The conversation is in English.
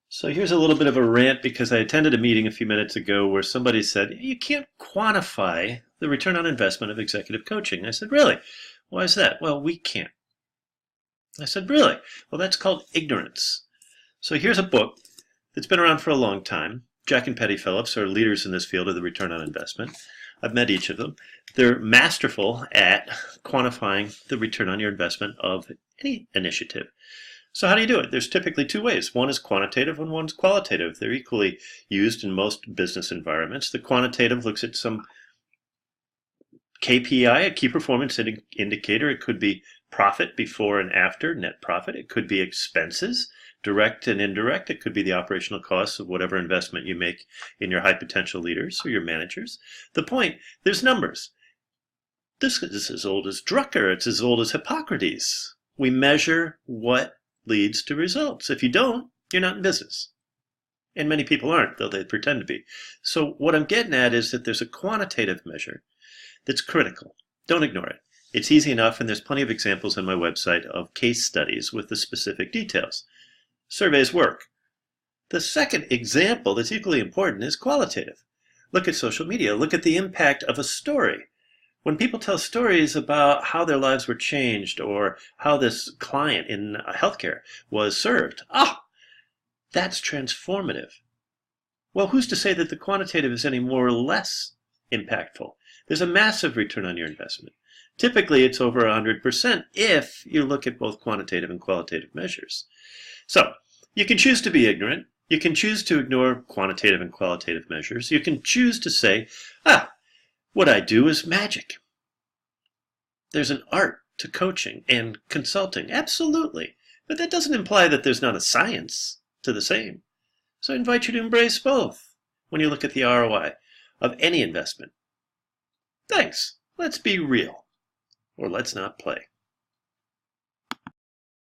So here's a little bit of a rant because I attended a meeting a few minutes ago where somebody said, you can't quantify the return on investment of executive coaching. I said, really? Why is that? Well, we can't. I said, really? Well, that's called ignorance. So here's a book that's been around for a long time. Jack and Patty Phillips are leaders in this field of the return on investment. I've met each of them. They're masterful at quantifying the return on your investment of any initiative. So how do you do it? There's typically two ways. One is quantitative and one's qualitative. They're equally used in most business environments. The quantitative looks at some KPI, a key performance indicator. It could be profit before and after, net profit. It could be expenses, direct and indirect. It could be the operational costs of whatever investment you make in your high potential leaders or your managers. The point, there's numbers. This is as old as Drucker. It's as old as Hippocrates. We measure what leads to results. If you don't, you're not in business. And many people aren't, though they pretend to be. So what I'm getting at is that there's a quantitative measure that's critical. Don't ignore it. It's easy enough, and there's plenty of examples on my website of case studies with the specific details. Surveys work. The second example that's equally important is qualitative. Look at social media. Look at the impact of a story. When people tell stories about how their lives were changed or how this client in healthcare was served, that's transformative. Well, who's to say that the quantitative is any more or less impactful? There's a massive return on your investment. Typically, it's over 100% if you look at both quantitative and qualitative measures. So, you can choose to be ignorant. You can choose to ignore quantitative and qualitative measures. You can choose to say, what I do is magic. There's an art to coaching and consulting, absolutely. But that doesn't imply that there's not a science to the same. So I invite you to embrace both when you look at the ROI of any investment. Thanks. Let's be real, or let's not play.